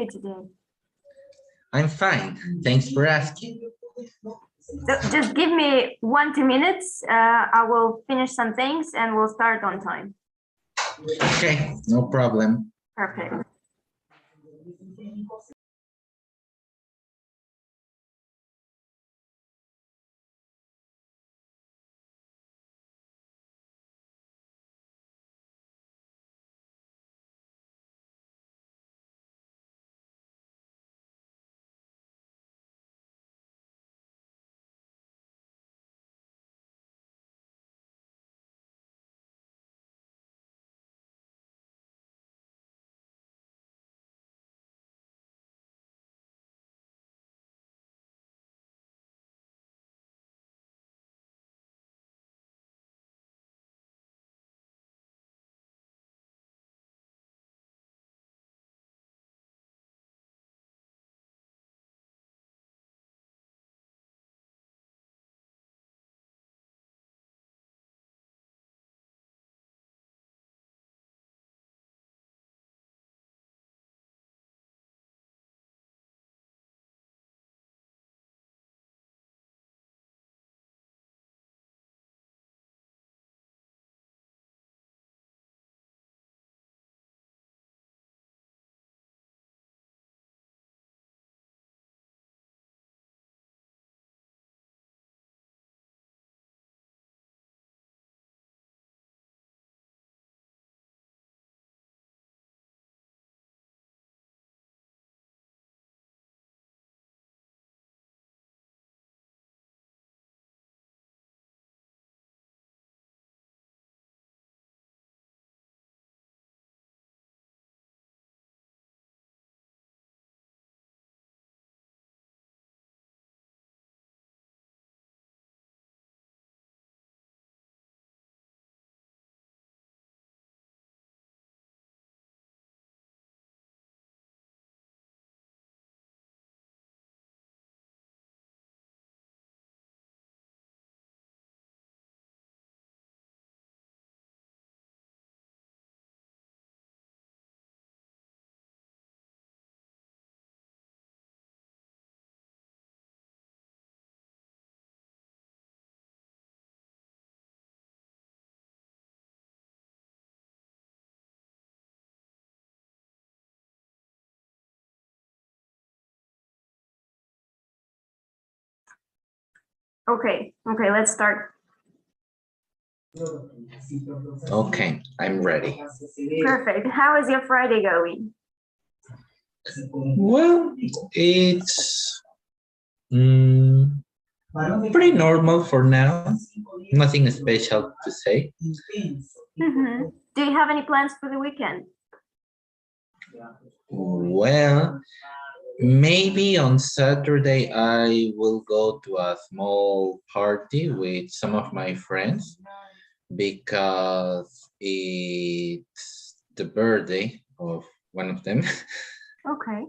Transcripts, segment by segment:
you today? I'm fine. Thanks for asking. So just give me 1-2 minutes. I will finish some things and we'll start on time. Okay, no problem. Perfect. Okay, let's start. Okay, I'm ready. Perfect. How is your Friday going? Well, it's pretty normal for now. Nothing special to say. Mm-hmm. Do you have any plans for the weekend? Well, maybe on Saturday I will go to a small party with some of my friends because it's the birthday of one of them. Okay.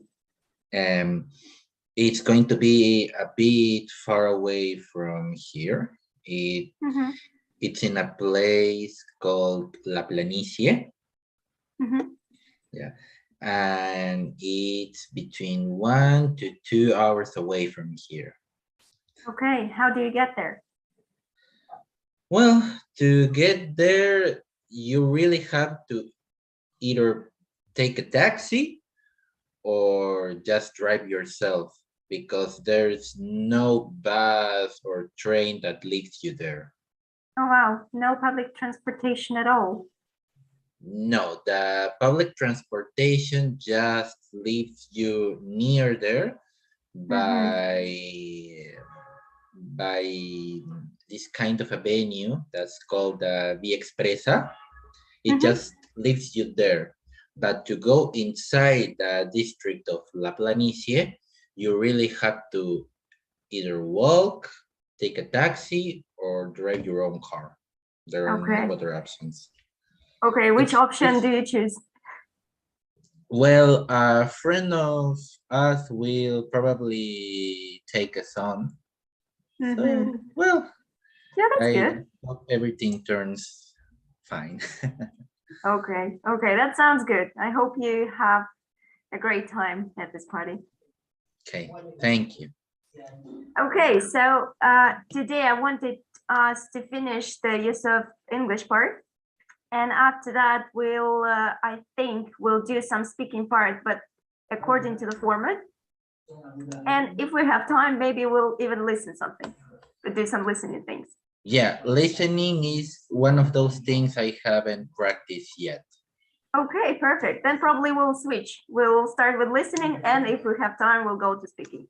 It's going to be a bit far away from here. It's in a place called La Planicie. Yeah. And it's between 1 to 2 hours away from here. Okay, how do you get there? Well, to get there, you really have to either take a taxi or just drive yourself because there's no bus or train that leads you there. Oh, wow. No public transportation at all. No, the public transportation just leaves you near there by this kind of a venue that's called the Via Expressa. It just leaves you there. But to go inside the district of La Planicie, you really have to either walk, take a taxi, or drive your own car. There are no other options. Okay, which option do you choose? Well, a friend of us will probably take us on. So, well, yeah, that's I good. hope everything turns fine. Okay, that sounds good. I hope you have a great time at this party. Okay, thank you. Okay, so today I wanted us to finish the use of English part. And after that, we'll, I think we'll do some speaking part, but according to the format. And if we have time, maybe we'll even listen something, we'll do some listening things. Yeah, listening is one of those things I haven't practiced yet. Okay, perfect. Then probably we'll switch. We'll start with listening, and if we have time, we'll go to speaking.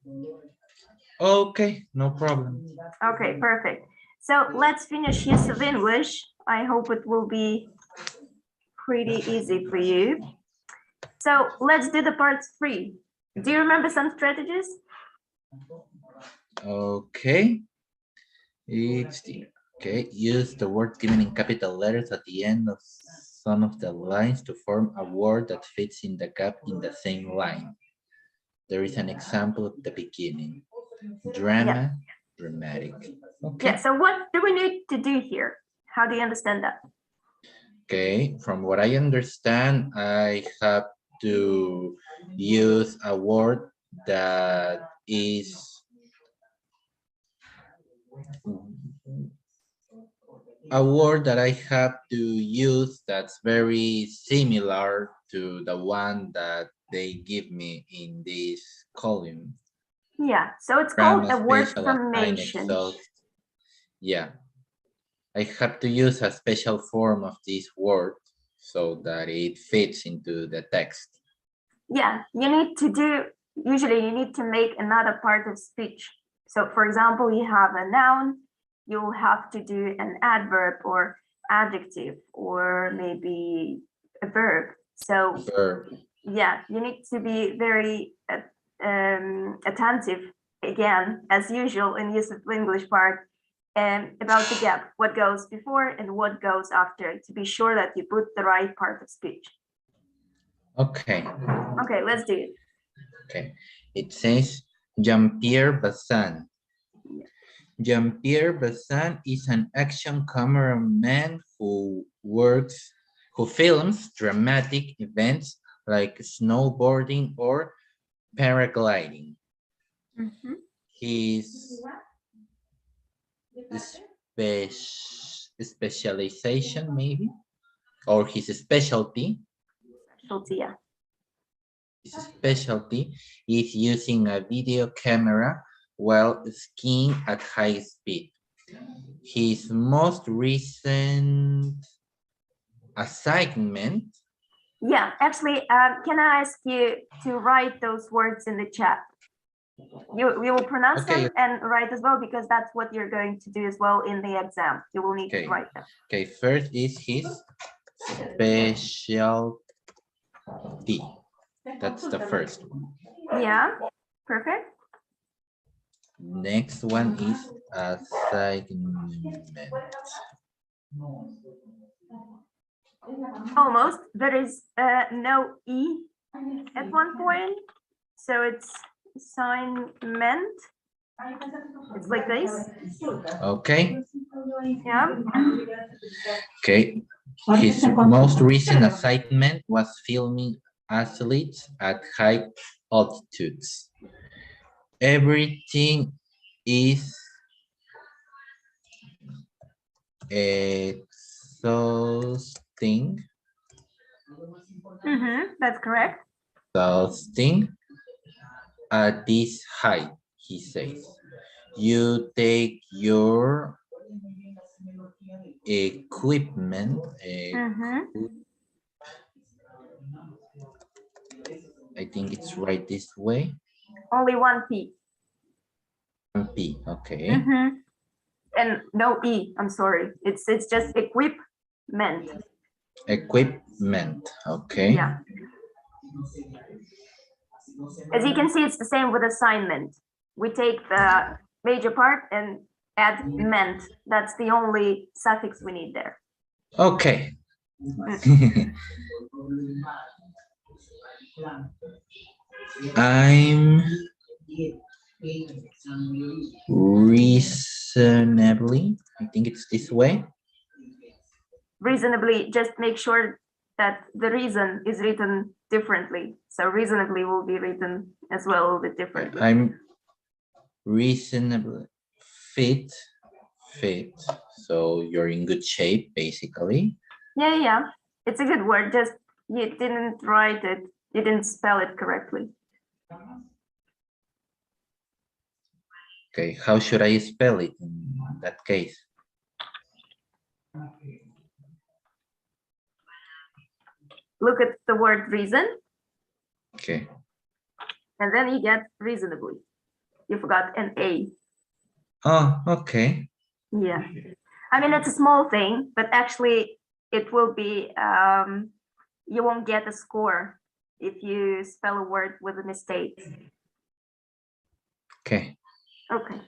Okay, no problem. Okay, perfect. So let's finish use of English. I hope it will be pretty easy for you. So let's do the part 3. Do you remember some strategies? Okay. It's the, okay, use the word given in capital letters at the end of some of the lines to form a word that fits in the gap in the same line. There is an example at the beginning. Drama, dramatic. Okay. Yeah, so what do we need to do here? How do you understand that? Okay, from what I understand, I have to use a word that is a word that I have to use that's very similar to the one that they give me in this column. Yeah, so it's Drama, called a word special, formation. exhaust. Yeah, I have to use a special form of this word so that it fits into the text. Yeah, you need to do, usually you need to make another part of speech. So for example, you have a noun, you'll have to do an adverb or adjective or maybe a verb. So Verb. yeah, you need to be very attentive, again, as usual in use of English part, about the gap, what goes before and what goes after, to be sure that you put the right part of speech. Okay. Okay, let's do it. Okay. It says 𝗘𝘀𝘁 𝗘𝘀𝘁 is an action cameraman who films dramatic events like snowboarding or paragliding. His specialization, maybe, or his specialty. Yeah. His specialty is using a video camera while skiing at high speed. His most recent assignment. Yeah, actually, can I ask you to write those words in the chat? You will pronounce them and write as well, because that's what you're going to do as well in the exam. You will need to write them. Okay, first is his specialty. That's the first one. Yeah, perfect. Next one is assignment. Almost. There is no E at one point. So it's assignment. It's like this. Okay. Yeah. Okay. His most recent assignment was filming athletes at high altitudes. Everything is exhausting. That's correct. Exhausting at this height, he says. You take your equipment. I think it's right this way. Only one P. One P, okay. And no E, I'm sorry. It's just equipment. Equipment, okay. Yeah. As you can see, it's the same with assignment. We take the major part and add ment. That's the only suffix we need there. Okay. I'm reasonably, I think it's this way. Reasonably, just make sure that the reason is written differently. So reasonably will be written as well a little bit differently. I'm reasonably fit. So you're in good shape, basically. Yeah. It's a good word. Just you didn't write it. You didn't spell it correctly. Okay, how should I spell it in that case? Look at the word reason. Okay. And then you get reasonably. You forgot an A. Oh, okay. Yeah. I mean, it's a small thing, but actually it will be, you won't get a score if you spell a word with a mistake. Okay. Okay.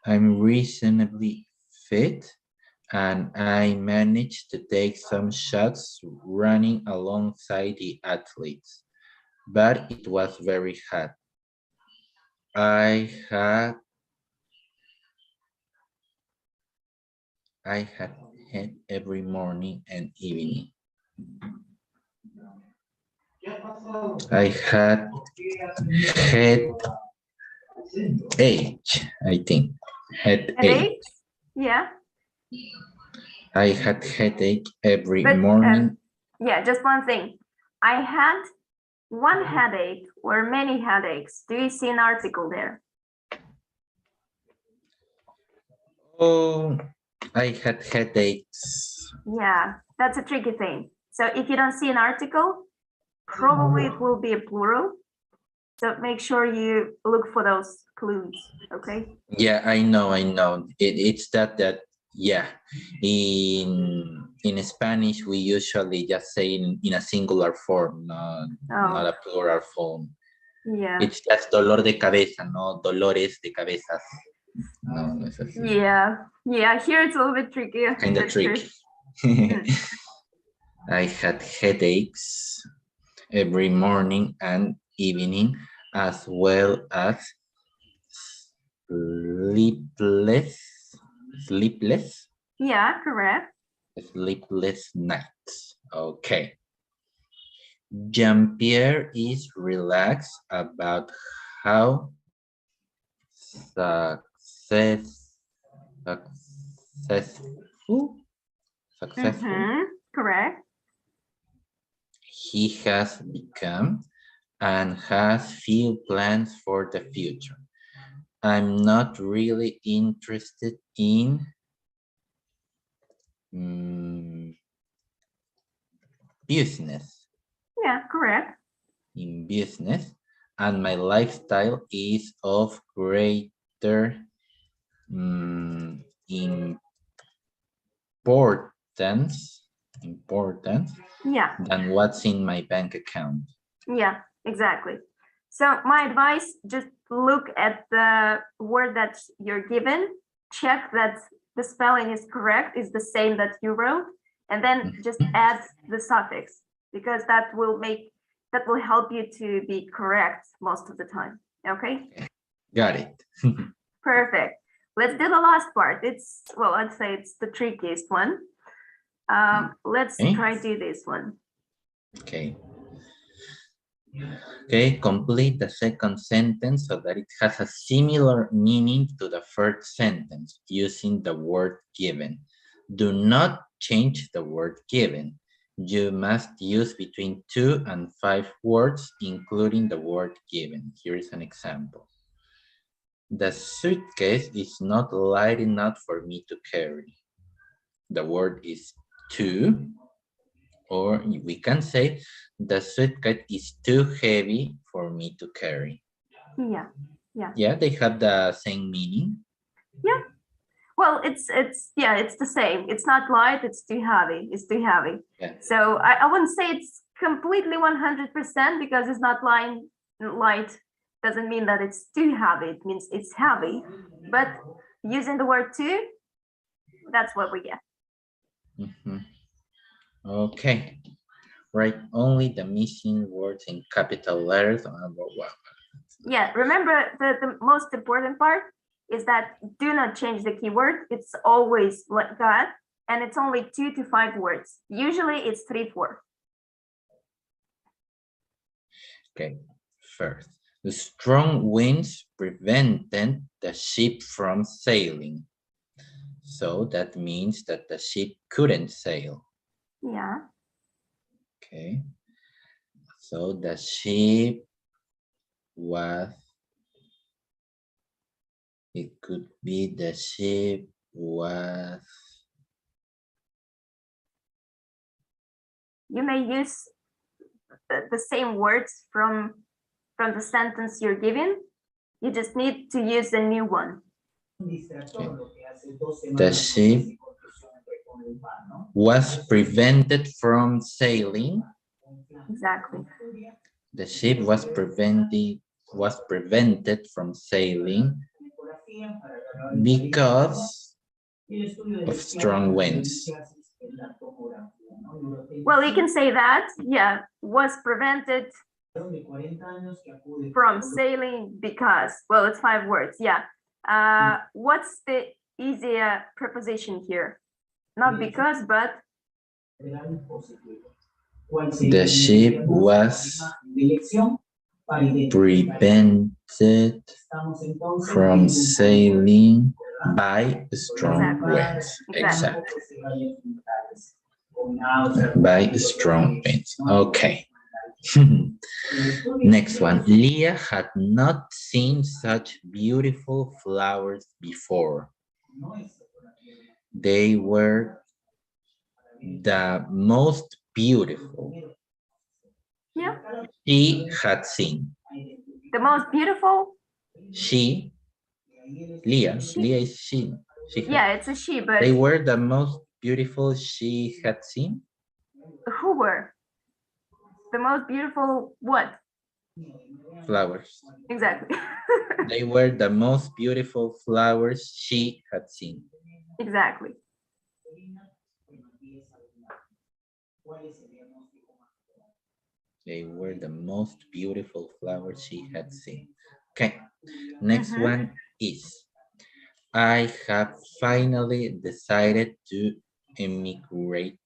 I'm reasonably fit and I managed to take some shots running alongside the athletes, but it was very hot. I had had every morning and evening. I had headache, I think. Headache. Headaches? Yeah. I had headache every But, morning. yeah, just one thing. I had one headache or many headaches. Do you see an article there? Oh, I had headaches. Yeah, that's a tricky thing. So if you don't see an article, probably it will be a plural. So make sure you look for those clues, okay? Yeah, I know. It's that yeah. In Spanish, we usually just say in a singular form, not a plural form. Yeah. It's just dolor de cabeza, no dolores de cabezas. No, it's así. Yeah, here it's a little bit tricky. Kind of tricky. I had headaches every morning and evening, as well as sleepless. Yeah, correct. Sleepless nights. Okay. Jean-Pierre is relaxed about how successful Correct. he has become and has few plans for the future. I'm not really interested in business. Yeah, correct. In business, and my lifestyle is of greater importance Yeah. than what's in my bank account. Yeah, exactly. So my advice, just look at the word that you're given, check that the spelling is correct, is the same that you wrote, and then just add the suffix, because that will help you to be correct most of the time. Okay? Got it. Perfect. Let's do the last part. It's, well, I'd say it's the trickiest one. Let's try to do this one. Okay. Okay, complete the second sentence so that it has a similar meaning to the first sentence using the word given. Do not change the word given. You must use between 2 and 5 words, including the word given. Here is an example. The suitcase is not light enough for me to carry. The word is too, or we can say the suitcase is too heavy for me to carry. Yeah. Yeah, they have the same meaning. Yeah. Well, it's the same. It's not light, it's too heavy. It's too heavy. Yeah. So I wouldn't say it's completely 100% because it's not light doesn't mean that it's too heavy. It means it's heavy. But using the word too, that's what we get. Okay. Write only the missing words in capital letters. Yeah, remember the most important part is that do not change the keyword. It's always like that. And it's only 2 to 5 words. Usually it's 3, 4. Okay, first, the strong winds prevented the ship from sailing. So that means that the ship couldn't sail. Yeah. Okay. So the ship was, it could be the ship was. You may use the same words from the sentence you're given. You just need to use a new one. Okay. The ship was prevented from sailing. Exactly. The ship was prevented from sailing because of strong winds. Well, you can say that, yeah, was prevented from sailing because, well, it's 5 words, yeah. What's the easier preposition here? Not because, but the ship was prevented from sailing by strong winds. Exactly. By strong winds. Okay. Next one. Leah had not seen such beautiful flowers before. They were the most beautiful she had seen. The most beautiful? She, Leah is she. Yeah, it's a she, but they were the most beautiful she had seen. Who were? The most beautiful what? Flowers. Exactly. They were the most beautiful flowers she had seen. Exactly. They were the most beautiful flowers she had seen. Okay, next one is, I have finally decided to immigrate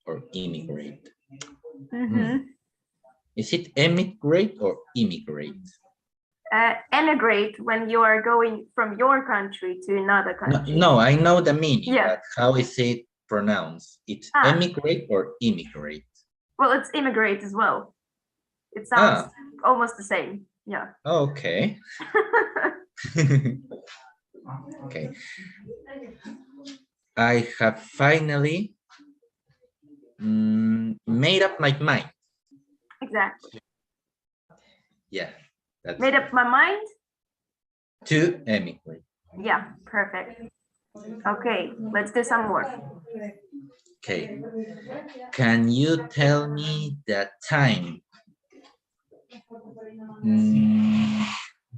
or immigrate. Is it emigrate or immigrate? Emigrate when you are going from your country to another country. No, I know the meaning, yeah. but how is it pronounced? It's emigrate or immigrate? Well, it's immigrate as well. It sounds almost the same. Yeah. Okay. Okay. I have finally made up my mind. Exactly. Yeah. Made up my mind? To emigrate. Yeah, perfect. Okay, let's do some more. Okay. Can you tell me the time?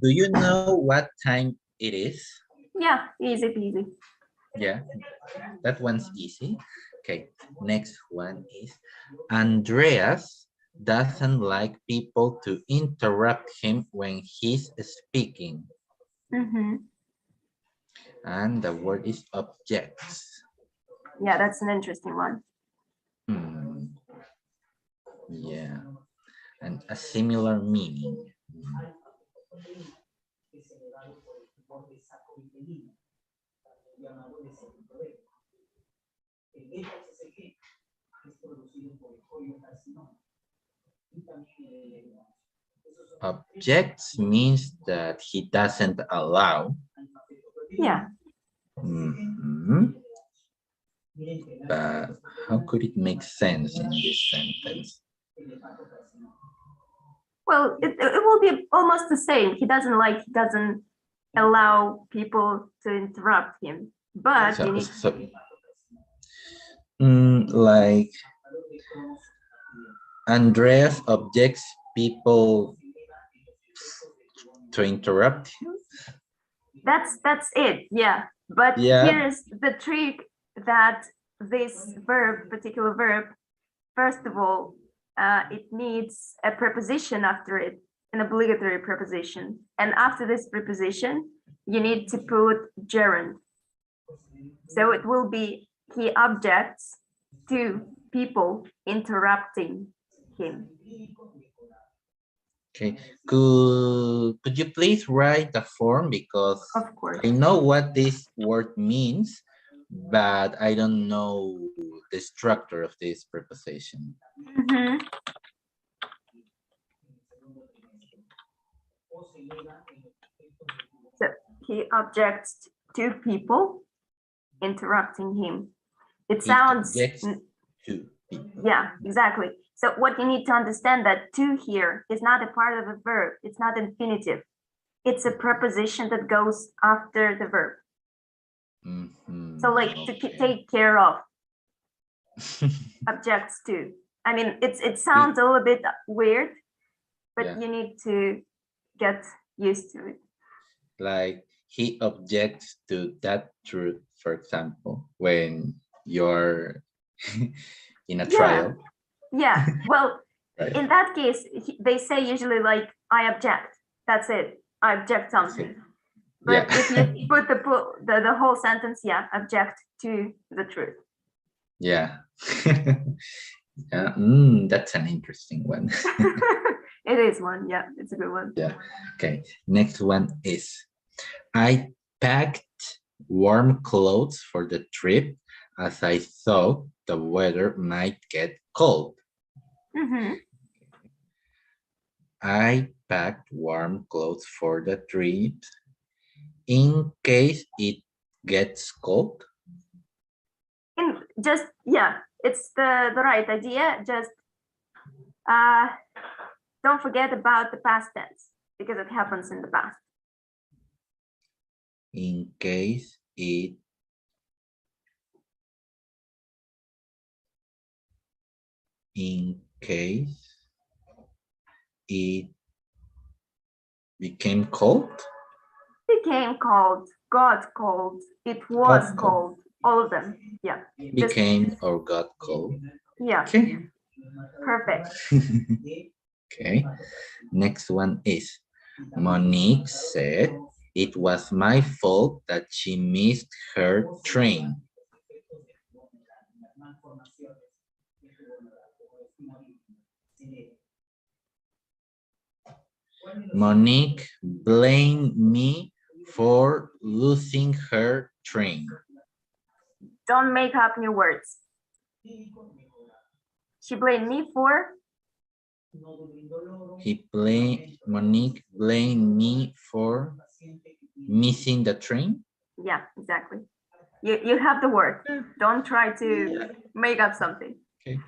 Do you know what time it is? Yeah, easy peasy. Yeah, that one's easy. Okay, next one is, Andreas doesn't like people to interrupt him when he's speaking. And the word is objects. Yeah, that's an interesting one. Yeah, and a similar meaning. Objects means that he doesn't allow. Yeah. But how could it make sense in this sentence? Well, it will be almost the same. He doesn't allow people to interrupt him. But you need like Andreas objects people to interrupt him. That's it, yeah. But here's the trick, that this particular verb, first of all, it needs a preposition after it, an obligatory preposition. And after this preposition, you need to put gerund. So it will be, he objects to people interrupting him. Okay, could you please write the form, because Of course. I know what this word means, but I don't know the structure of this preposition. Mhm. So he objects to people interrupting him. It He sounds, objects to people. yeah, exactly. So what you need to understand that to here is not a part of a verb. It's not infinitive. It's a preposition that goes after the verb. Mhm, So like to okay. take care of, objects to. I mean, it sounds a little bit weird, but Yeah. you need to get used to it. Like he objects to that truth, for example, when you're in a trial. Yeah. Well, Right. in that case, they say usually like, I object. That's it. I object something. But Yeah. if you put the whole sentence, yeah, object to the truth. Yeah. Yeah. That's an interesting one. It is one. Yeah, it's a good one. Yeah. Okay. Next one is, I packed warm clothes for the trip as I thought the weather might get cold. Mhm. I packed warm clothes for the trip in case it gets cold. Just, yeah, it's the right idea. Just don't forget about the past tense because it happens in the past. In case it became cold. Became cold, got cold, it was Got cold. cold, all of them. Yeah. Just, Became or got cold. yeah. Okay. Perfect. Okay. Next one is, Monique said it was my fault that she missed her train. Monique blamed me for losing her train. Don't make up new words. She blamed me for. Monique blamed me for missing the train. Yeah, exactly. You have the word. Don't try to make up something. Okay.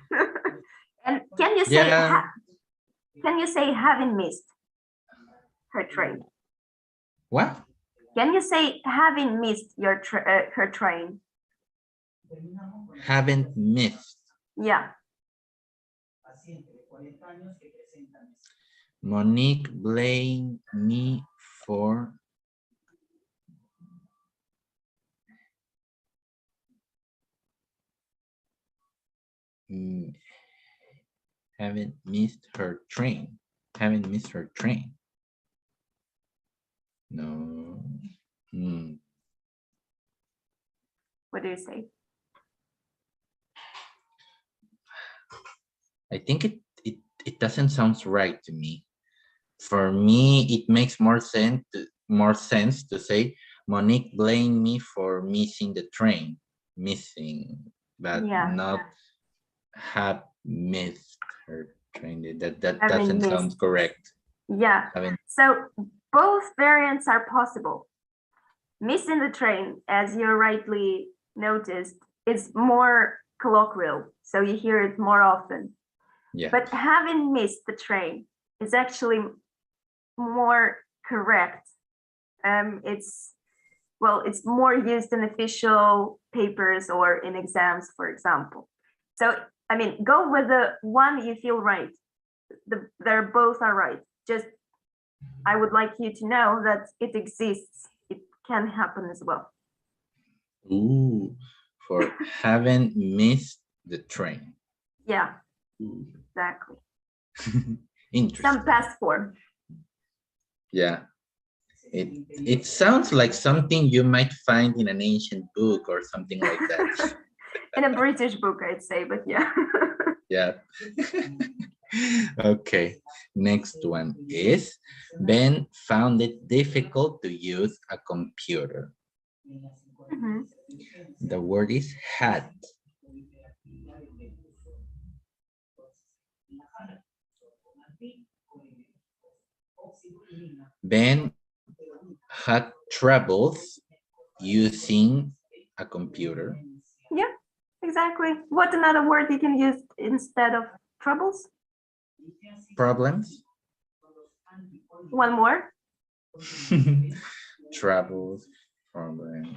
And can you say having missed her train? What? Can you say having missed her train? Haven't missed. Yeah. Monique blamed me for haven't missed her train. Haven't missed her train. No. What do you say? I think it doesn't sound right to me. For me, it makes more sense to say Monique blamed me for missing the train. Missing, but not have missed her train. That doesn't sound correct. Yeah. So both variants are possible. Missing the train, as you rightly noticed, is more colloquial, so you hear it more often. Yeah. But having missed the train is actually more correct. It's more used in official papers or in exams, for example. So, I mean, go with the one you feel right. They're both are right. Just, I would like you to know that it exists. It can happen as well. Ooh, for having missed the train. Yeah, exactly. Interesting. Some past form. Yeah. It sounds like something you might find in an ancient book or something like that. In a British book, I'd say, but yeah. Yeah. Okay, next one is Ben found it difficult to use a computer. Mhm. The word is had. Ben had troubles using a computer. Yeah, exactly. What another word you can use instead of troubles? Problems. One more. Troubles, problems,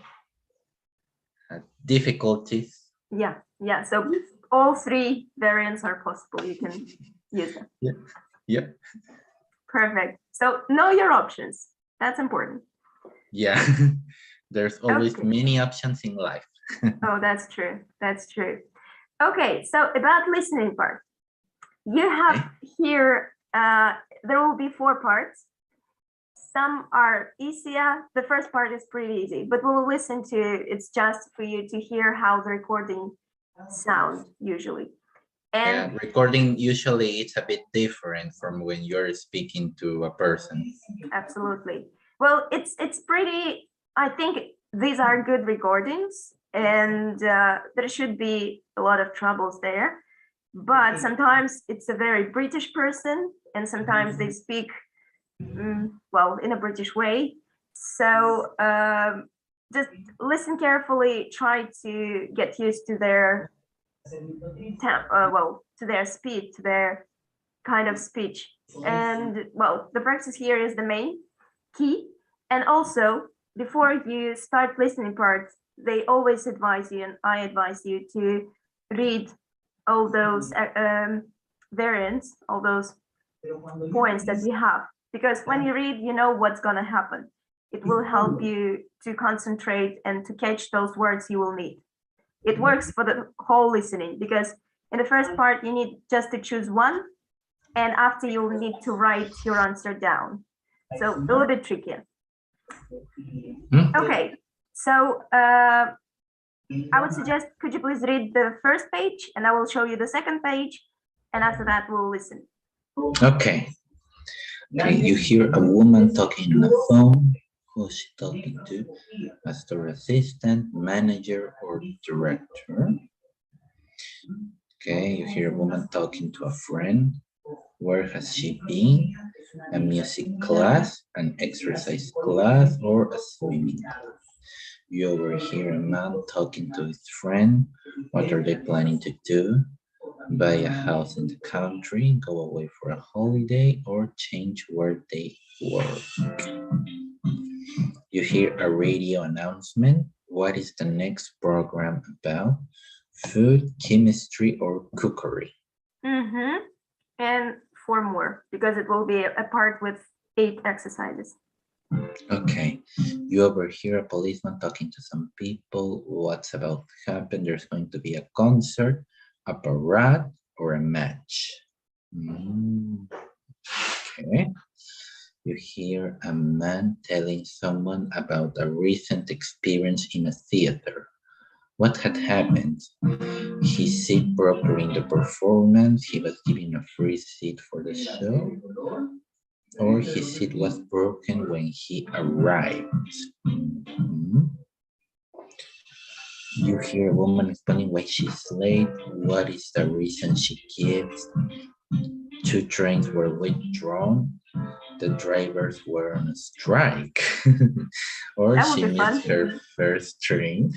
difficulties. Yeah. So all three variants are possible. You can use them. Yeah. Perfect. So know your options. That's important. Yeah. There's always Okay. many options in life. Oh, that's true. That's true. Okay, so about listening part. You have here, there will be 4 parts. Some are easier. The first part is pretty easy, but we will listen to, it's just for you to hear how the recording sound usually. And Yeah, recording usually it's a bit different from when you're speaking to a person. absolutely. Well, it's pretty, I think these are good recordings, and there should be a lot of troubles there. But sometimes it's a very British person, and sometimes they speak, well, in a British way. So just listen carefully, try to get used to their, to their speed, to their kind of speech. And well, the practice here is the main key. And also, before you start listening part, they always advise you, and I advise you to read all those variants, all those points that you have. Because when you read, you know what's going to happen. It will help you to concentrate and to catch those words you will need. It works for the whole listening, because in the first part, you need just to choose one, and after you will need to write your answer down. So a little bit trickier. Okay, so I would suggest, could you please read the first page, and I will show you the second page, and after that we'll listen. Okay. Okay, you hear a woman talking on the phone. Who's she talking to? A store assistant, manager, or director? Okay, you hear a woman talking to a friend. Where has she been? A music class, an exercise class, or a swimming class? You overhear a man talking to his friend. What are they planning to do? Buy a house in the country, go away for a holiday, or change where they work. You hear a radio announcement. What is the next program about? Food, chemistry, or cookery? And 4 more, because it will be a part with 8 exercises. Okay, you overhear a policeman talking to some people. What's about to happen? There's going to be a concert, a parade, or a match. Okay. You hear a man telling someone about a recent experience in a theater. What had happened? His seat broke during the performance. He was given a free seat for the show. Or his seat was broken when he arrived. You hear a woman explaining why she's late. What is the reason she gives? 2 trains were withdrawn. The drivers were on a strike. Or she missed her first train.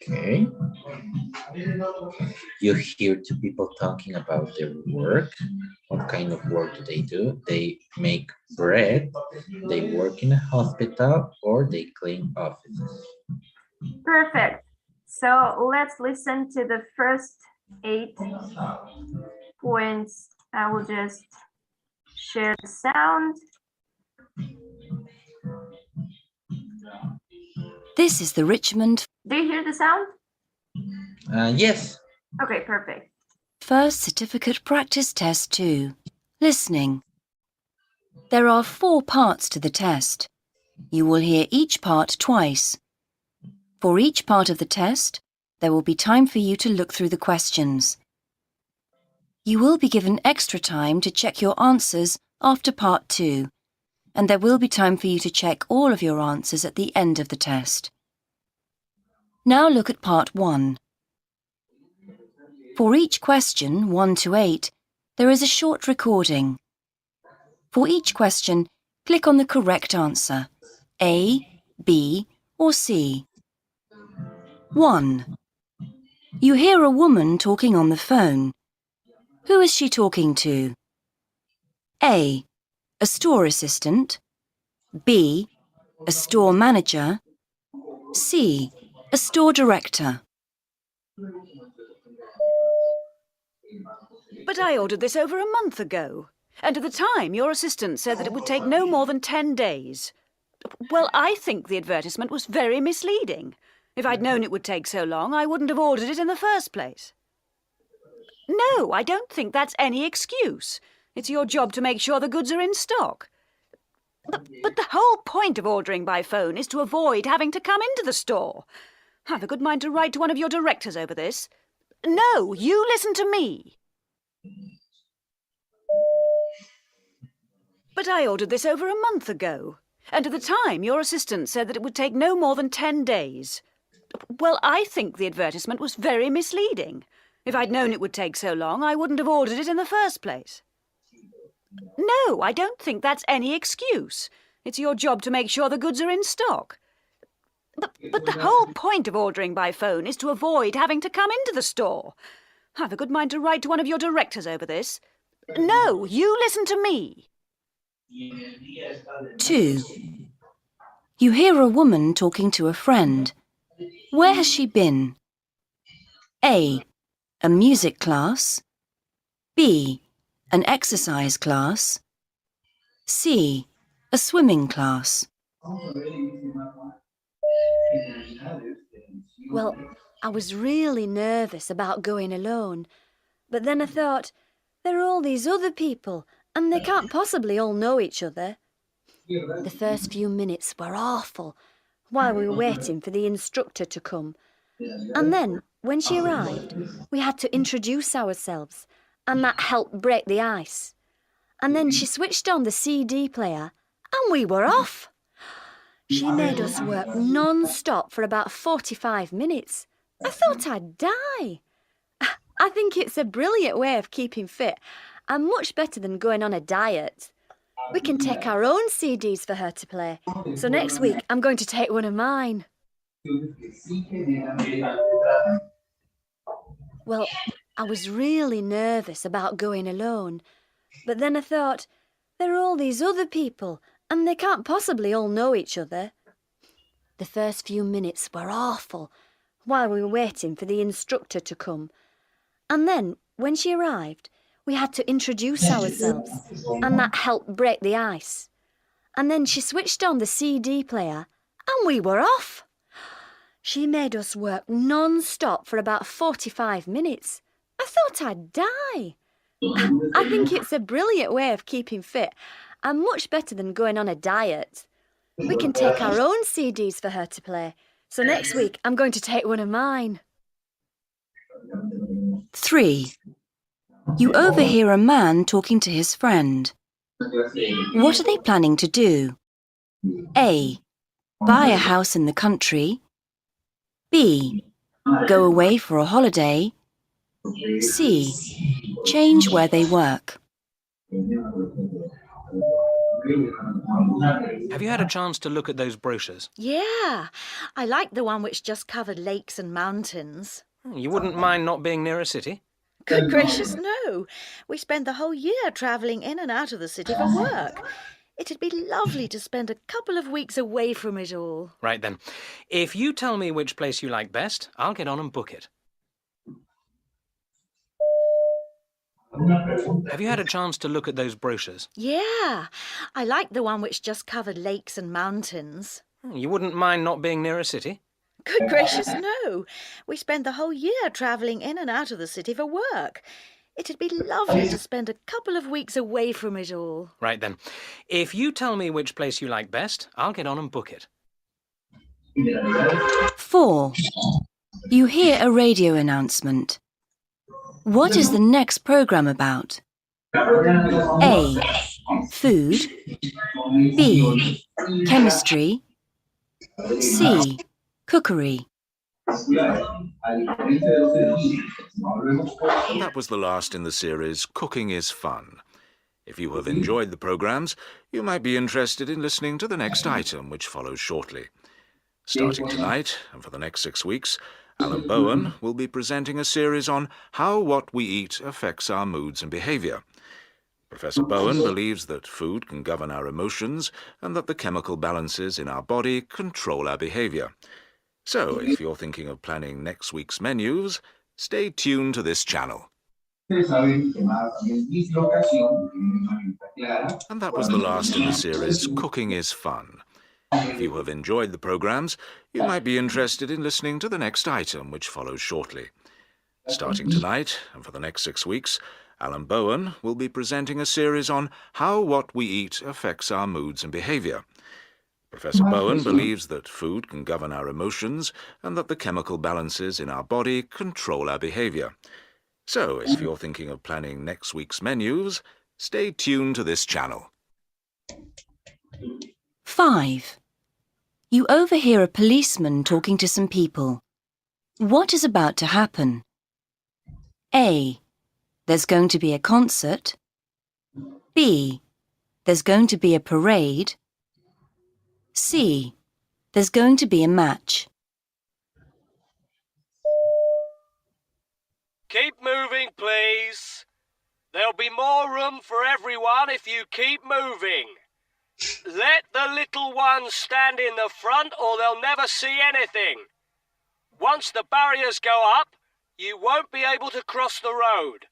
Okay. You hear 2 people talking about their work. What kind of work do they do? They make bread, they work in a hospital, or they clean offices. Perfect. So let's listen to the first 8 points. I will just share the sound. This is the Richmond. Do you hear the sound? Yes. Okay, perfect. First Certificate Practice Test 2. Listening. There are 4 parts to the test. You will hear each part twice. For each part of the test, there will be time for you to look through the questions. You will be given extra time to check your answers after Part 2, and there will be time for you to check all of your answers at the end of the test. Now look at Part 1. For each question, 1 to 8, there is a short recording. For each question, click on the correct answer, A, B, or C. 1. You hear a woman talking on the phone. Who is she talking to? A. A store assistant. B. A store manager. C. A store director. But I ordered this over a month ago, and at the time your assistant said that it would take no more than 10 days. Well, I think the advertisement was very misleading. If I'd known it would take so long, I wouldn't have ordered it in the first place. No, I don't think that's any excuse. It's your job to make sure the goods are in stock. But the whole point of ordering by phone is to avoid having to come into the store. I've a good mind to write to one of your directors over this. No, you listen to me. But I ordered this over a month ago, and at the time your assistant said that it would take no more than 10 days. Well, I think the advertisement was very misleading. If I'd known it would take so long, I wouldn't have ordered it in the first place. No, I don't think that's any excuse. It's your job to make sure the goods are in stock. But the whole point of ordering by phone is to avoid having to come into the store. I've a good mind to write to one of your directors over this. No, you listen to me. 2. You hear a woman talking to a friend. Where has she been? A. A music class. B. An exercise class. C. A swimming class. Well, I was really nervous about going alone, but then I thought, there are all these other people and they can't possibly all know each other. The first few minutes were awful while we were waiting for the instructor to come. And then, when she arrived, we had to introduce ourselves, and that helped break the ice. And then she switched on the CD player, and we were off. She made us work non-stop for about 45 minutes. I thought I'd die. I think it's a brilliant way of keeping fit, and much better than going on a diet. We can take our own CDs for her to play, so next week I'm going to take one of mine. Well, I was really nervous about going alone, but then I thought, there are all these other people and they can't possibly all know each other. The first few minutes were awful while we were waiting for the instructor to come. And then, when she arrived, we had to introduce ourselves, and that helped break the ice. And then she switched on the CD player, and we were off. She made us work non-stop for about 45 minutes. I thought I'd die. I think it's a brilliant way of keeping fit, and much better than going on a diet. We can take our own CDs for her to play, so next week I'm going to take one of mine. 3. You overhear a man talking to his friend. What are they planning to do? A. Buy a house in the country. B. Go away for a holiday. C. Change where they work. Have you had a chance to look at those brochures? Yeah, I like the one which just covered lakes and mountains. You wouldn't mind not being near a city? Good gracious, no. We spend the whole year travelling in and out of the city for work. It'd be lovely to spend a couple of weeks away from it all. Right then. If you tell me which place you like best, I'll get on and book it. Have you had a chance to look at those brochures? Yeah, I like the one which just covered lakes and mountains. You wouldn't mind not being near a city? Good gracious, no. We spend the whole year travelling in and out of the city for work. It'd be lovely to spend a couple of weeks away from it all. Right then. If you tell me which place you like best, I'll get on and book it. 4. You hear a radio announcement. What is the next program about? A. Food. B. Chemistry. C. Cookery. And that was the last in the series, Cooking is Fun. If you have enjoyed the programs, you might be interested in listening to the next item, which follows shortly. Starting tonight, and for the next 6 weeks, Alan Bowen will be presenting a series on how what we eat affects our moods and behaviour. Professor Bowen believes that food can govern our emotions and that the chemical balances in our body control our behaviour. So, if you're thinking of planning next week's menus, stay tuned to this channel. And that was the last in the series, Cooking is Fun. If you have enjoyed the programs, you might be interested in listening to the next item, which follows shortly. Starting tonight, and for the next 6 weeks, Alan Bowen will be presenting a series on how what we eat affects our moods and behaviour. Professor Bowen believes that food can govern our emotions and that the chemical balances in our body control our behaviour. So, if you're thinking of planning next week's menus, stay tuned to this channel. 5. You overhear a policeman talking to some people. What is about to happen? A. There's going to be a concert. B. There's going to be a parade. C. There's going to be a match. Keep moving, please. There'll be more room for everyone if you keep moving. Let the little ones stand in the front or they'll never see anything. Once the barriers go up, you won't be able to cross the road.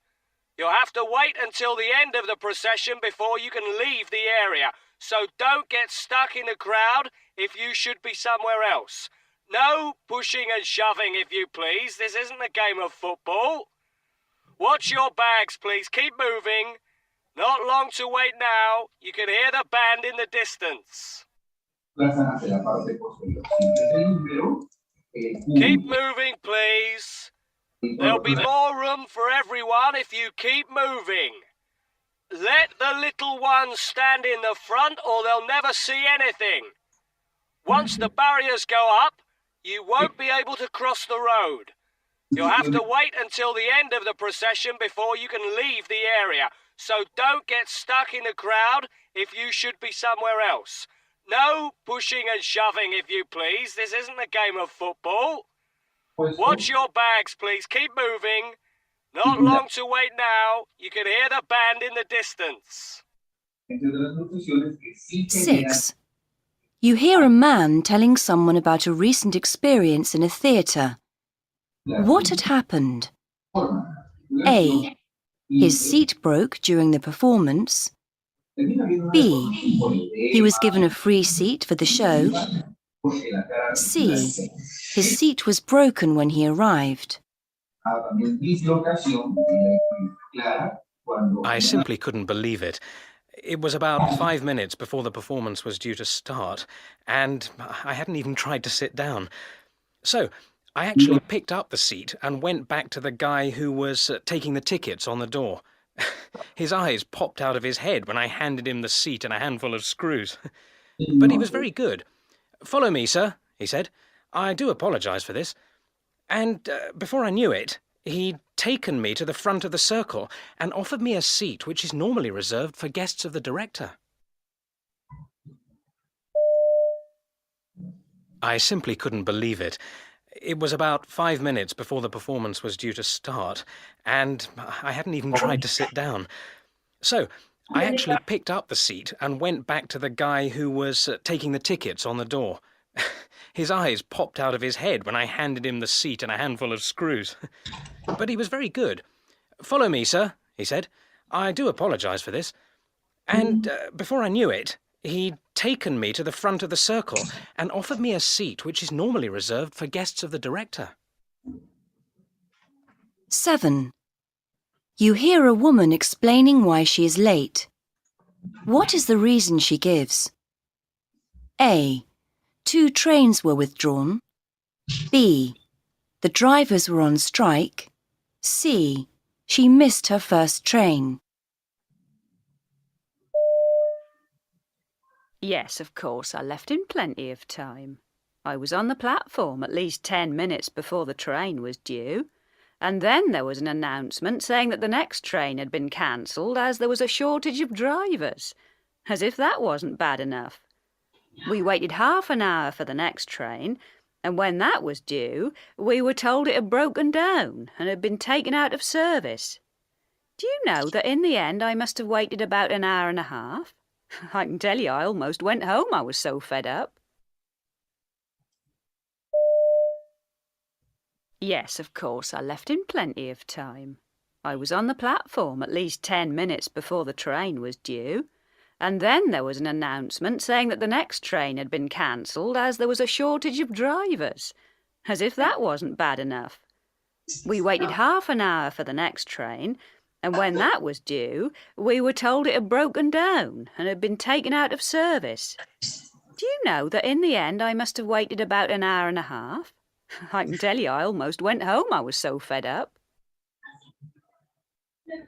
You'll have to wait until the end of the procession before you can leave the area, so don't get stuck in the crowd if you should be somewhere else. No pushing and shoving, if you please. This isn't a game of football. Watch your bags, please. Keep moving. Not long to wait now. You can hear the band in the distance. Keep moving, please. There'll be more room for everyone if you keep moving. Let the little ones stand in the front or they'll never see anything. Once the barriers go up, you won't be able to cross the road. You'll have to wait until the end of the procession before you can leave the area, so don't get stuck in the crowd if you should be somewhere else. No pushing and shoving, if you please. This isn't a game of football. Watch your bags, please. Keep moving. Not long to wait now. You can hear the band in the distance. 6. You hear a man telling someone about a recent experience in a theatre. What had happened? A. His seat broke during the performance. B. He was given a free seat for the show. C. His seat was broken when he arrived. I simply couldn't believe it. It was about 5 minutes before the performance was due to start, and I hadn't even tried to sit down. So, I actually picked up the seat and went back to the guy who was taking the tickets on the door. His eyes popped out of his head when I handed him the seat and a handful of screws. But he was very good. "Follow me, sir," he said. "I do apologise for this." And before I knew it, he'd taken me to the front of the circle and offered me a seat which is normally reserved for guests of the director. I simply couldn't believe it. It was about 5 minutes before the performance was due to start, and I hadn't even tried to sit down. So, I actually picked up the seat and went back to the guy who was taking the tickets on the door. His eyes popped out of his head when I handed him the seat and a handful of screws. But he was very good. "Follow me, sir," he said. "I do apologise for this." And before I knew it, he'd taken me to the front of the circle and offered me a seat which is normally reserved for guests of the director. 7. You hear a woman explaining why she is late. What is the reason she gives? A. 2 trains were withdrawn. B. The drivers were on strike. C. She missed her first train. Yes, of course, I left in plenty of time. I was on the platform at least 10 minutes before the train was due. And then there was an announcement saying that the next train had been cancelled as there was a shortage of drivers. As if that wasn't bad enough. We waited half an hour for the next train, and when that was due, we were told it had broken down and had been taken out of service. Do you know that in the end I must have waited about an hour and a half? I can tell you I almost went home, I was so fed up. Yes, of course, I left in plenty of time. I was on the platform at least 10 minutes before the train was due. And then there was an announcement saying that the next train had been cancelled as there was a shortage of drivers. As if that wasn't bad enough. We waited half an hour for the next train, and when that was due, we were told it had broken down and had been taken out of service. Do you know that in the end I must have waited about an hour and a half? I can tell you I almost went home, I was so fed up.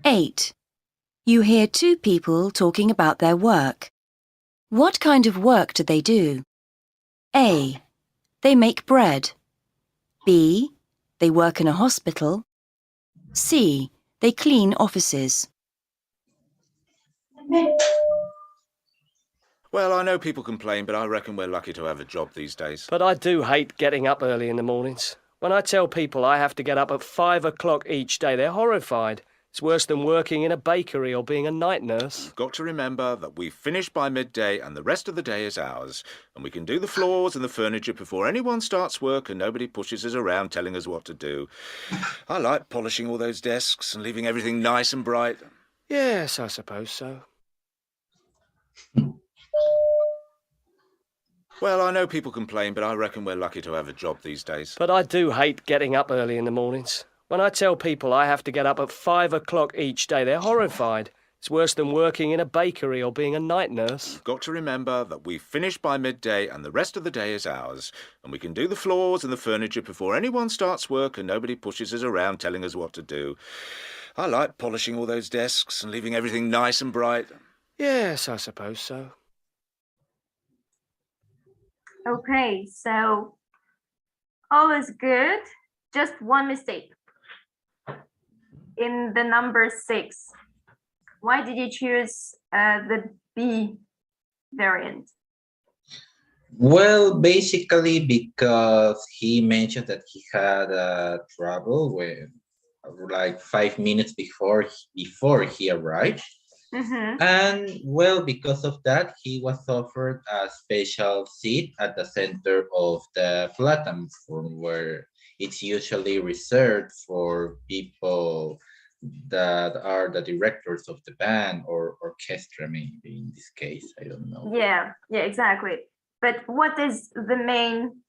8. You hear two people talking about their work. What kind of work do they do? A. They make bread. B. They work in a hospital. C. They clean offices. Well, I know people complain, but I reckon we're lucky to have a job these days. But I do hate getting up early in the mornings. When I tell people I have to get up at 5 o'clock each day, they're horrified. It's worse than working in a bakery or being a night nurse. You've got to remember that we finish by midday and the rest of the day is ours. And we can do the floors and the furniture before anyone starts work and nobody pushes us around telling us what to do. I like polishing all those desks and leaving everything nice and bright. Yes, I suppose so. Well, I know people complain, but I reckon we're lucky to have a job these days. But I do hate getting up early in the mornings. When I tell people I have to get up at 5 o'clock each day, they're horrified. It's worse than working in a bakery or being a night nurse. You've got to remember that we finish by midday and the rest of the day is ours. And we can do the floors and the furniture before anyone starts work and nobody pushes us around telling us what to do. I like polishing all those desks and leaving everything nice and bright. Yes, I suppose so. Okay, so all is good. Just one mistake in the number 6. Why did you choose the B variant? Well, basically because he mentioned that he had trouble with like 5 minutes before he arrived. Mm-hmm. And well, because of that, he was offered a special seat at the center of the platform where it's usually reserved for people that are the directors of the band or orchestra, maybe in this case, I don't know. Yeah, exactly. But what is the main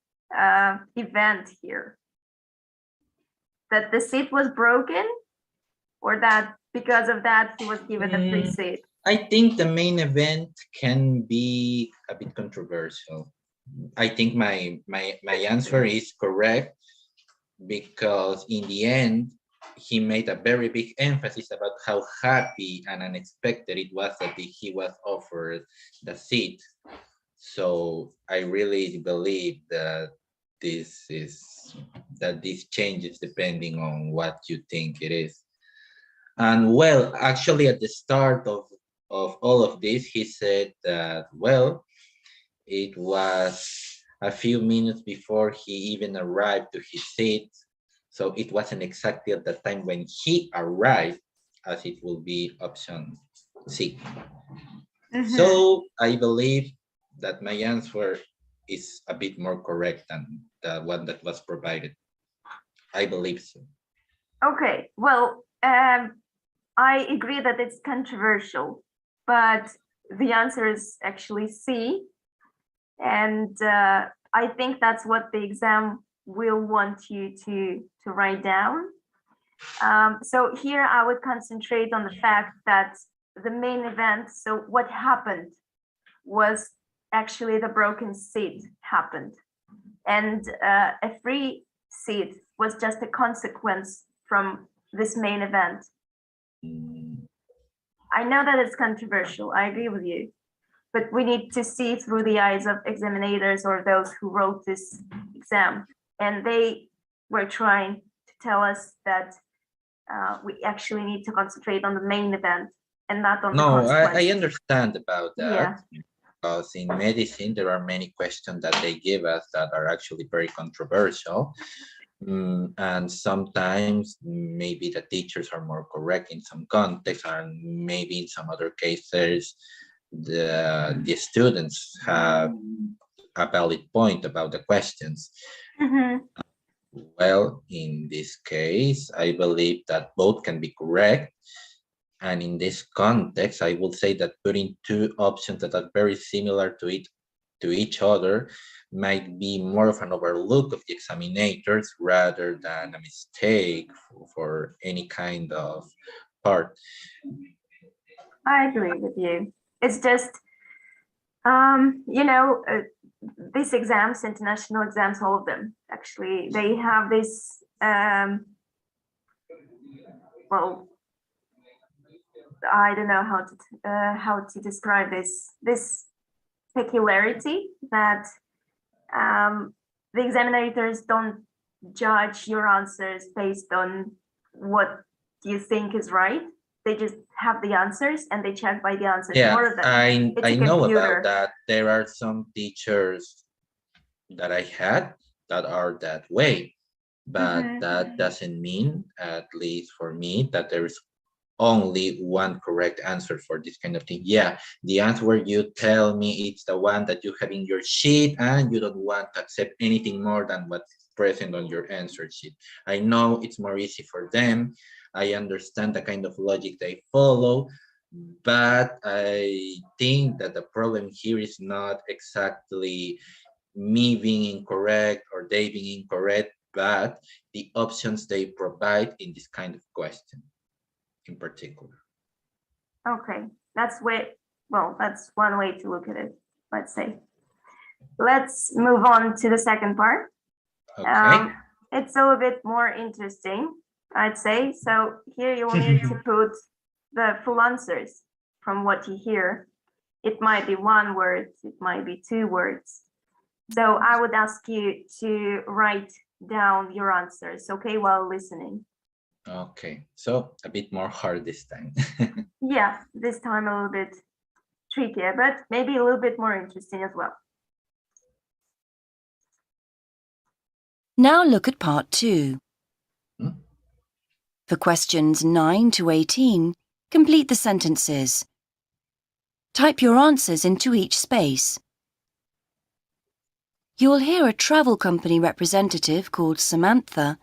event here? That the seat was broken, or that because of that he was given a free seat? I think the main event can be a bit controversial. I think my answer is correct because in the end, he made a very big emphasis about how happy and unexpected it was that he was offered the seat. So I really believe that this changes depending on what you think it is. And well, actually at the start of all of this, he said that, well, it was a few minutes before he even arrived to his seat. So it wasn't exactly at the time when he arrived, as it will be option C. Mm-hmm. So I believe that my answer is a bit more correct than the one that was provided. I believe so. Okay, well, I agree that it's controversial, but the answer is actually C. And I think that's what the exam will want you to write down. So here I would concentrate on the fact that the main event, so what happened was actually the broken seat happened. And a free seat was just a consequence from this main event. I know that it's controversial. I agree with you. But we need to see through the eyes of examinators or those who wrote this exam. And they were trying to tell us that we actually need to concentrate on the main event and not on the No, consequences. I understand about that. Yeah. Because in medicine, there are many questions that they give us that are actually very controversial. And sometimes maybe the teachers are more correct in some contexts, and maybe in some other cases, the students have a valid point about the questions. Well, in this case, I believe that both can be correct. And in this context, I would say that putting two options that are very similar to each other might be more of an overlook of the examinators rather than a mistake for any kind of part. I agree with you. It's just, these exams, international exams, all of them, actually, they have this, well, I don't know how to describe this peculiarity that the examinators don't judge your answers based on what you think is right. They just have the answers and they check by the answers. Yeah, More of them. I know about that. There are some teachers that I had that are that way, but that doesn't mean, at least for me, that there is only one correct answer for this kind of thing. Yeah, the answer where you tell me it's the one that you have in your sheet and you don't want to accept anything more than what's present on your answer sheet. I know it's more easy for them. I understand the kind of logic they follow, but I think that the problem here is not exactly me being incorrect or they being incorrect, but the options they provide in this kind of question in particular. Okay, that's one way to look at it, let's say. Let's move on to the second part. Okay. It's a little bit more interesting, I'd say. So here you will need to put the full answers from what you hear. It might be one word, it might be two words. So I would ask you to write down your answers, okay, while listening. Okay, so a bit more hard this time. Yeah, this time a little bit trickier, but maybe a little bit more interesting as well. Now look at part 2. For questions 9 to 18, complete the sentences. Type your answers into each space. You will hear a travel company representative called Samantha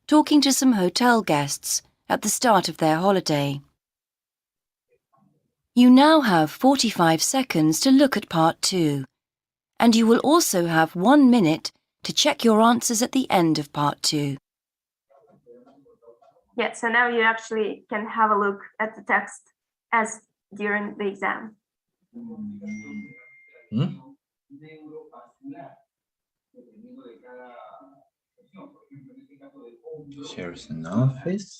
talking to some hotel guests at the start of their holiday. You now have 45 seconds to look at part 2, and you will also have 1 minute to check your answers at the end of part 2. Yeah, so now you actually can have a look at the text as during the exam. Shares an office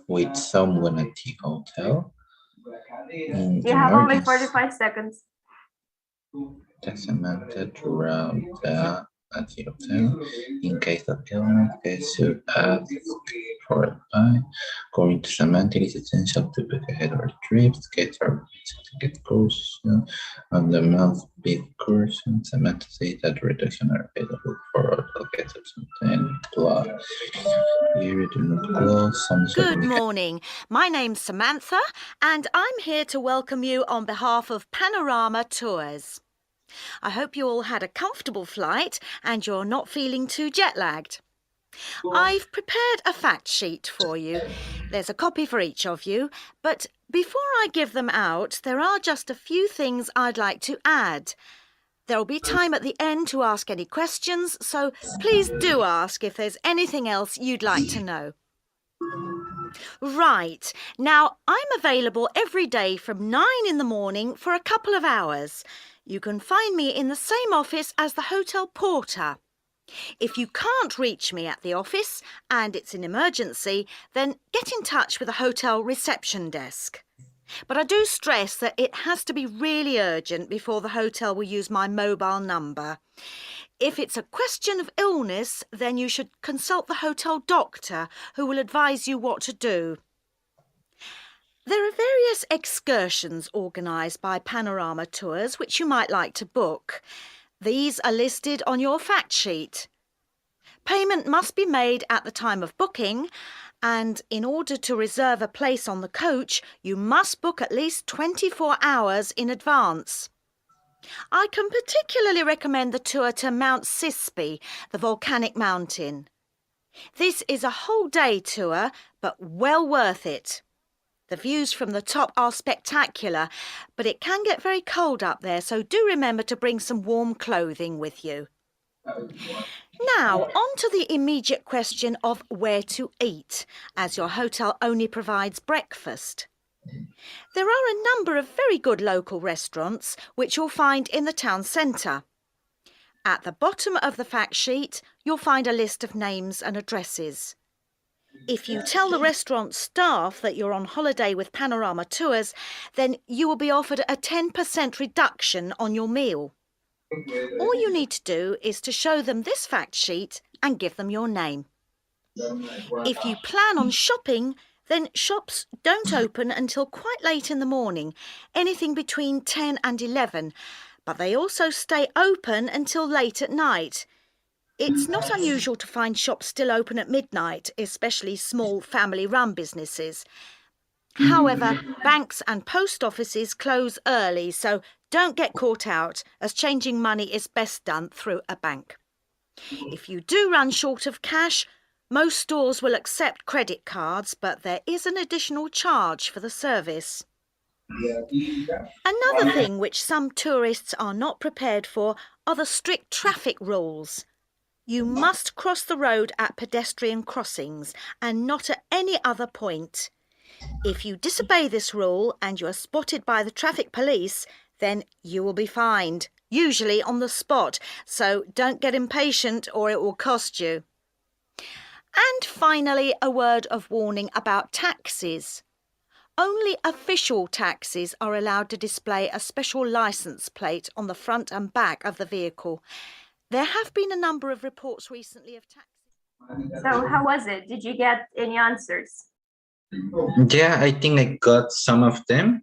with someone at the hotel. You have only 45 seconds. Samantha throughout at the hotel. In case of illness, they should ask for advice. According to Samantha, it is essential to book ahead of trips, get our ticket course on the month big course. Samantha says that reductions are available for all guests of some 10+. Here do not close. Good morning. My name's Samantha, and I'm here to welcome you on behalf of Panorama Tours. I hope you all had a comfortable flight and you're not feeling too jet-lagged. I've prepared a fact sheet for you. There's a copy for each of you, but before I give them out, there are just a few things I'd like to add. There'll be time at the end to ask any questions, so please do ask if there's anything else you'd like to know. Right, now I'm available every day from 9 in the morning for a couple of hours. You can find me in the same office as the hotel porter. If you can't reach me at the office and it's an emergency, then get in touch with the hotel reception desk. But I do stress that it has to be really urgent before the hotel will use my mobile number. If it's a question of illness, then you should consult the hotel doctor, who will advise you what to do. There are various excursions organised by Panorama Tours which you might like to book. These are listed on your fact sheet. Payment must be made at the time of booking, and in order to reserve a place on the coach, you must book at least 24 hours in advance. I can particularly recommend the tour to Mount 𝗘𝘀𝗁, the volcanic mountain. This is a whole day tour, but well worth it. The views from the top are spectacular, but it can get very cold up there, so do remember to bring some warm clothing with you. Now, on to the immediate question of where to eat, as your hotel only provides breakfast. There are a number of very good local restaurants which you'll find in the town centre. At the bottom of the fact sheet, you'll find a list of names and addresses. If you tell the restaurant staff that you're on holiday with Panorama Tours, then you will be offered a 10% reduction on your meal. All you need to do is to show them this fact sheet and give them your name. If you plan on shopping, then shops don't open until quite late in the morning, anything between 10 and 11, but they also stay open until late at night. It's not unusual to find shops still open at midnight, especially small family-run businesses. However, banks and post offices close early, so don't get caught out, as changing money is best done through a bank. If you do run short of cash, most stores will accept credit cards, but there is an additional charge for the service. Another thing which some tourists are not prepared for are the strict traffic rules. You must cross the road at pedestrian crossings and not at any other point. If you disobey this rule and you are spotted by the traffic police, then you will be fined, usually on the spot, so don't get impatient or it will cost you. And finally, a word of warning about taxis. Only official taxis are allowed to display a special licence plate on the front and back of the vehicle. There have been a number of reports recently of taxis. So how was it? Did you get any answers? Yeah, I think I got some of them.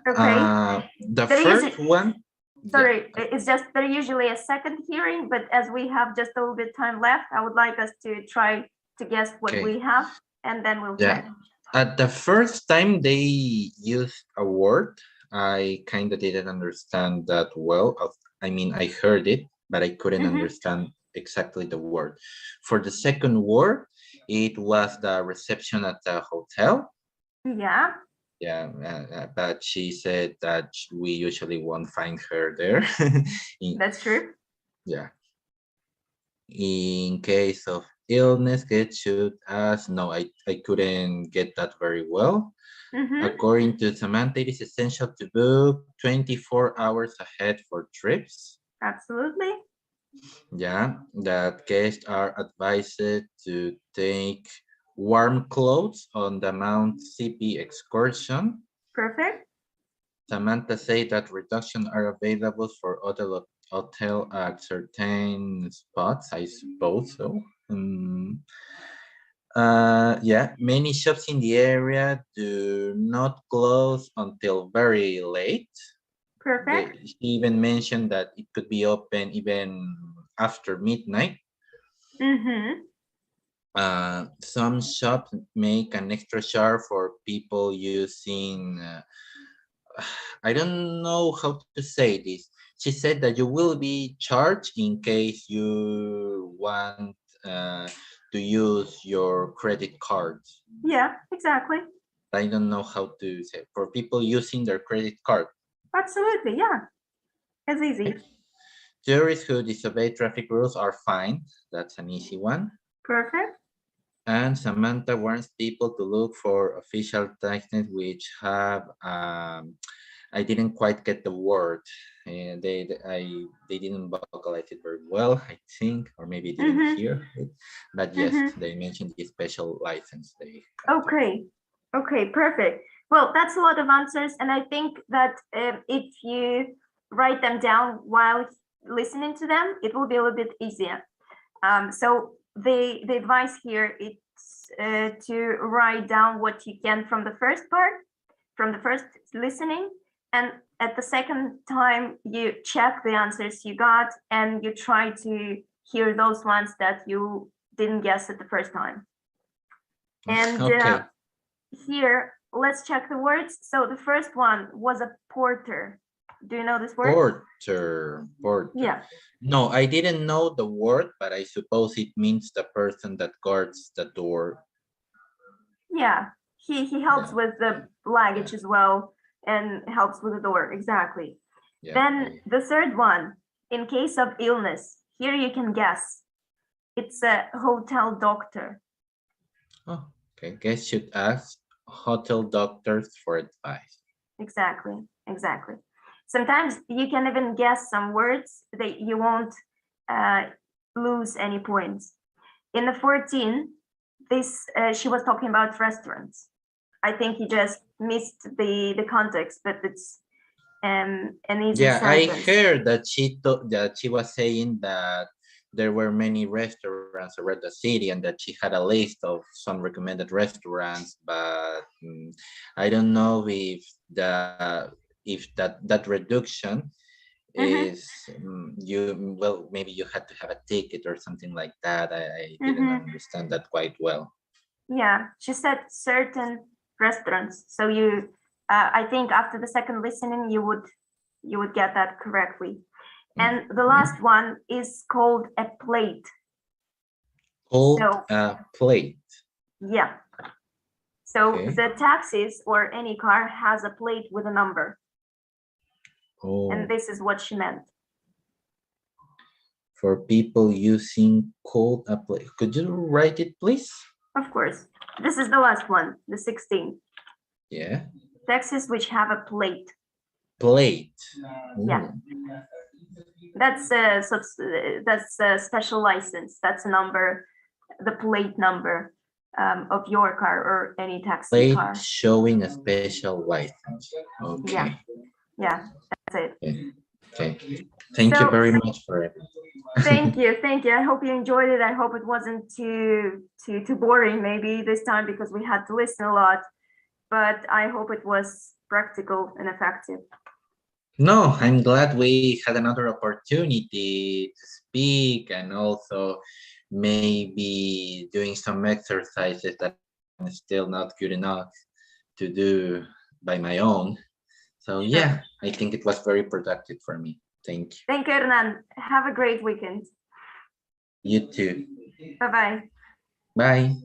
Okay. The first one. Sorry, it's just there usually a second hearing, but as we have just a little bit time left, I would like us to try to guess what we have, and then we'll check. At the first time they used a word, I kind of didn't understand that well. I mean, I heard it, but I couldn't understand exactly the word. For the second word, it was the reception at the hotel. Yeah. Yeah, but she said that we usually won't find her there. That's true. Yeah. In case of illness, get should ask. No, I couldn't get that very well. According to Samantha, it is essential to book 24 hours ahead for trips. Absolutely. Yeah, that guests are advised to take warm clothes on the Mount 𝗘𝘀𝗁 excursion. Perfect. Samantha said that reductions are available for hotel at certain spots, I suppose so. Yeah, many shops in the area do not close until very late. Perfect. She even mentioned that it could be open even after midnight. Some shops make an extra charge for people using, I don't know how to say this. She said that you will be charged in case you want to use your credit cards. Yeah, exactly. I don't know how to say for people using their credit card. Absolutely, yeah. It's easy. Tourists who disobey traffic rules are fined. That's an easy one. Perfect. And Samantha warns people to look for official taxis which have I didn't quite get the word, and they didn't vocalize it very well, I think, or maybe didn't hear it. But yes, they mentioned the special license they have. Okay, perfect. Well, that's a lot of answers, and I think that if you write them down while listening to them, it will be a little bit easier. So the advice here is to write down what you can from the first part, from the first listening, and at the second time you check the answers you got and you try to hear those ones that you didn't guess at the first time. And here, let's check the words. So the first one was a porter. Do you know this word? Porter. Yeah. No, I didn't know the word, but I suppose it means the person that guards the door. Yeah, he helps with the luggage as well and helps with the door, exactly. Yeah, Then the third one, in case of illness, here you can guess. It's a hotel doctor. Oh, okay. Guests should ask hotel doctors for advice. Exactly. Sometimes you can even guess some words that you won't lose any points. In the 14, she was talking about restaurants. I think you just missed the context, but it's an easy sentence. I heard that she was saying that there were many restaurants around the city and that she had a list of some recommended restaurants, but I don't know if that reduction is maybe you had to have a ticket or something like that. I didn't understand that quite well. Yeah, she said certain restaurants. So you, I think after the second listening, you would get that correctly. And the last one is called a plate. A plate. Yeah. So the taxis or any car has a plate with a number. And this is what she meant. For people using called a plate. Could you write it, please? Of course. This is the last one, the 16th. Yeah. Taxis which have a plate. Plate. Yeah. That's a special license. That's a number, the plate number of your car or any taxi car. Plate showing a special license. Okay. Yeah, that's it. Okay. Thank you very much for it. Thank you. I hope you enjoyed it. I hope it wasn't too boring maybe this time because we had to listen a lot, but I hope it was practical and effective. No, I'm glad we had another opportunity to speak and also maybe doing some exercises that I'm still not good enough to do by my own. So yeah, I think it was very productive for me. Thank you. Thank you, Hernan. Have a great weekend. You too. Bye-bye. Bye.